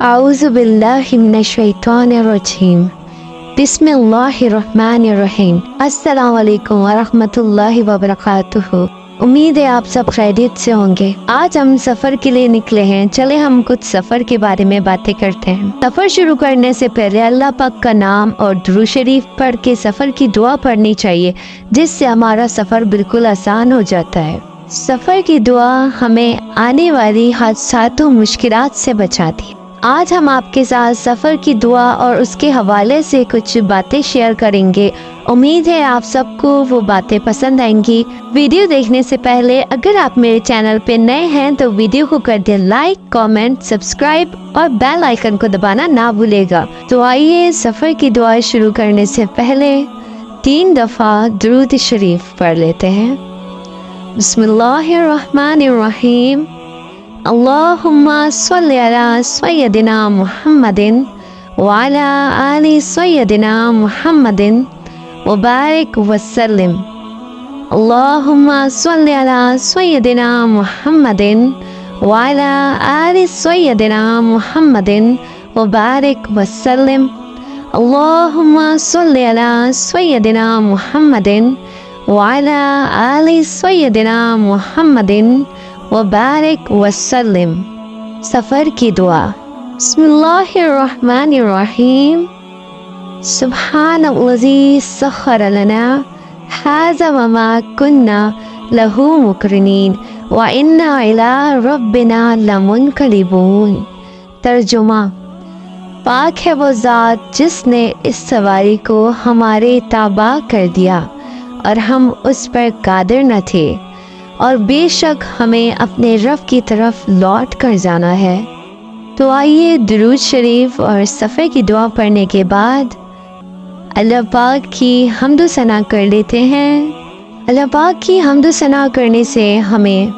أعوذ بالله من الشيطان الرجيم بسم الله الرحمن الرحیم السلام علیکم ورحمۃ اللہ وبرکاتہ۔ امید ہے آپ سب خیریت سے ہوں گے۔ آج ہم سفر کے لیے نکلے ہیں، چلے ہم کچھ سفر کے بارے میں باتیں کرتے ہیں۔ سفر شروع کرنے سے پہلے اللہ پاک کا نام اور درود شریف پڑھ کے سفر کی دعا پڑھنی چاہیے، جس سے ہمارا سفر بالکل آسان ہو جاتا ہے۔ سفر کی دعا ہمیں آنے والی حادثات و مشکلات سے بچاتی ہے۔ آج ہم آپ کے ساتھ سفر کی دعا اور اس کے حوالے سے کچھ باتیں شیئر کریں گے۔ امید ہے آپ سب کو وہ باتیں پسند آئیں گی۔ ویڈیو دیکھنے سے پہلے اگر آپ میرے چینل پہ نئے ہیں تو ویڈیو کو کر دیں لائک، کامنٹ، سبسکرائب اور بیل آئیکن کو دبانا نہ بھولے گا۔ تو آئیے سفر کی دعا شروع کرنے سے پہلے 3 دفعہ درود شریف پڑھ لیتے ہیں۔ بسم اللہ الرحمن الرحیم۔ اللہم صلی علی سیدنا محمد وعلی آل سیدنا محمد وبارک وسلم۔ اللہم صلی علی سیدنا محمد وعلی آل سیدنا محمد وبارک وسلم۔ اللہم صلی علی سیدنا محمد وعلی آل سیدنا محمد وبارک وسلم۔ سفر کی دعا۔ بسم اللہ الرحمن الرحیم۔ سبحان الذی سخر لنا ھذا وما کنا لہ مقرنین وانا الی ربنا لمنقلبون۔ ترجمہ: پاک ہے وہ ذات جس نے اس سواری کو ہمارے تابع کر دیا اور ہم اس پر قادر نہ تھے، اور بے شک ہمیں اپنے رب کی طرف لوٹ کر جانا ہے۔ تو آئیے درود شریف اور سفر کی دعا پڑھنے کے بعد اللہ پاک کی حمد و ثنا کر لیتے ہیں۔ اللہ پاک کی حمد و ثنا کرنے سے ہمیں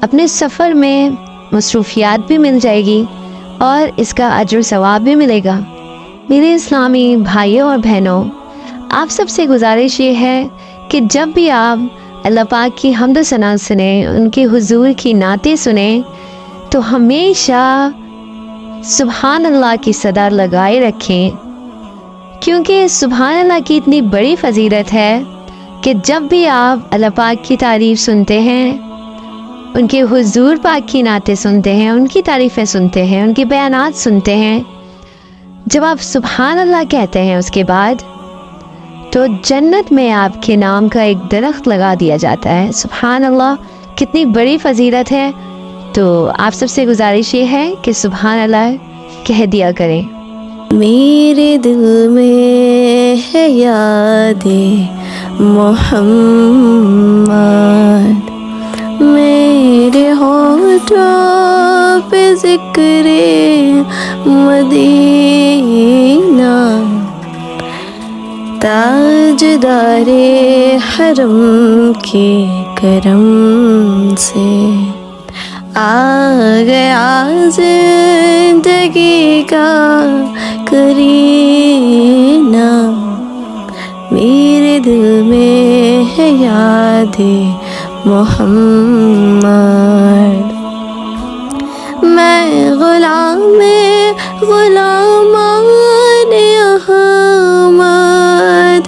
اپنے سفر میں مصروفیات بھی مل جائے گی اور اس کا اجر و ثواب بھی ملے گا۔ میرے اسلامی بھائیوں اور بہنوں، آپ سب سے گزارش یہ ہے کہ جب بھی آپ اللہ پاک کی حمد و ثنا سنیں، ان کے حضور کی نعتیں سنیں، تو ہمیشہ سبحان اللہ کی صدا لگائے رکھیں، کیونکہ سبحان اللہ کی اتنی بڑی فضیلت ہے کہ جب بھی آپ اللہ پاک کی تعریف سنتے ہیں، ان کے حضور پاک کی نعتیں سنتے ہیں، ان کی تعریفیں سنتے ہیں، ان کے بیانات سنتے ہیں، جب آپ سبحان اللہ کہتے ہیں اس کے بعد، تو جنت میں آپ کے نام کا ایک درخت لگا دیا جاتا ہے۔ سبحان اللہ کتنی بڑی فضیلت ہے۔ تو آپ سب سے گزارش یہ ہے کہ سبحان اللہ کہہ دیا کریں۔ میرے دل میں ہے یاد محمد، میرے ہونٹوں پہ ذکر مدینہ، تاجدار حرم کے کرم سے آ گیا زندگی کا کرینہ، میرے دل میں ہے یاد محمد، میں غلام غلامان احمد،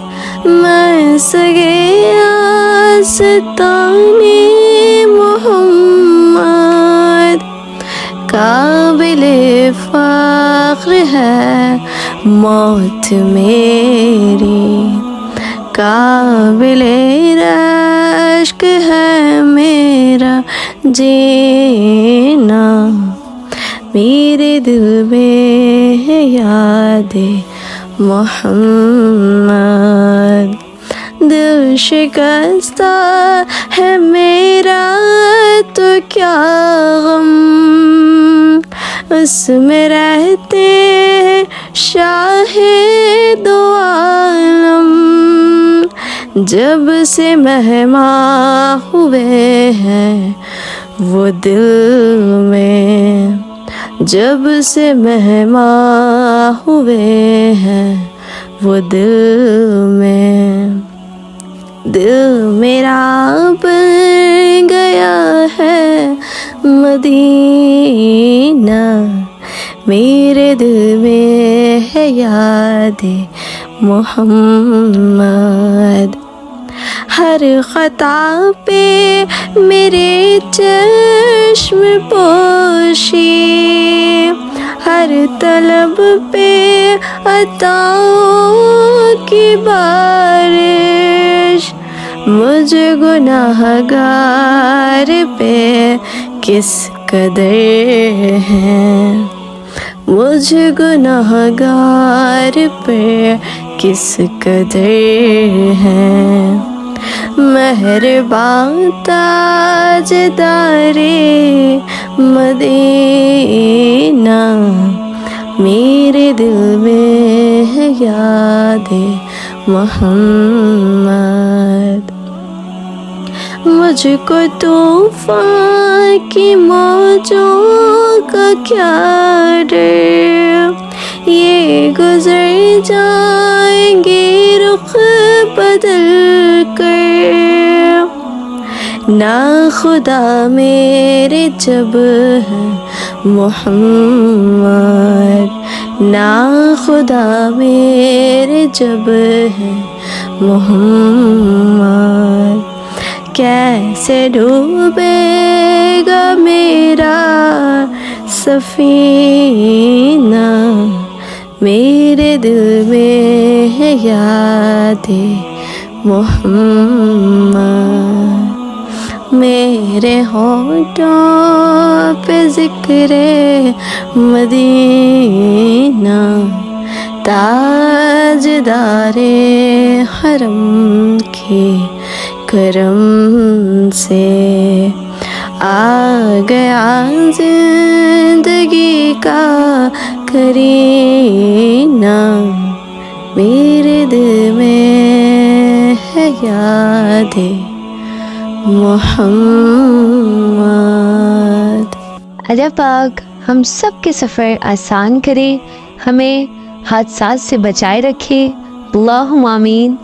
میں سگے آستان محمد، قابل فخر ہے موت میری، قابل رشک ہے میرا جینا، میرے دل میں ہے یاد محمد، دل شکستہ ہے میرا تو کیا غم، اس میں رہتے شاہ دو عالم، جب سے مہماں ہوئے ہیں وہ دل میں، جب سے مہماں ہوئے ہیں وہ دل میں، دل میرا بن گیا ہے مدینہ، میرے دل میں ہے یاد محمد، ہر خطا پہ میرے چشم پوشی، ہر طلب پہ عطاؤں کی بارش، مجھ گناہ گار پہ کس قدر ہے، مجھ گناہ گار پہ کس قدر ہے، مہربان تاجدار مدینہ، میرے دل میں ہے یاد محمد، مجھ کو طوفان کی موجوں کا کیا ڈر، یہ گزر جائیں گے رخ بدل کر، نا خدا میرے جب ہے محمد، نا خدا میرے جب ہے محمد، کیسے ڈوبے گا میرا سفینہ، میرے دل میں ہے یاد محمد، میرے ہونٹوں پہ ذکر مدینہ، تاجدار حرم کے کرم سے آ گیا زندگی کا کرینہ، میرے دل میں ہے یاد محمد۔ اللہ پاک ہم سب کے سفر آسان کرے، ہمیں حادثات سے بچائے رکھے، اللہم آمین۔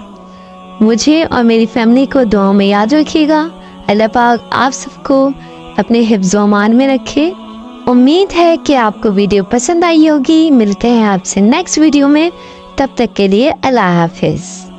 مجھے اور میری فیملی کو دعاؤں میں یاد رکھیے گا۔ اللہ پاک آپ سب کو اپنے حفظ و امان میں رکھے۔ امید ہے کہ آپ کو ویڈیو پسند آئی ہوگی۔ ملتے ہیں آپ سے نیکسٹ ویڈیو میں، تب تک کے لیے اللہ حافظ۔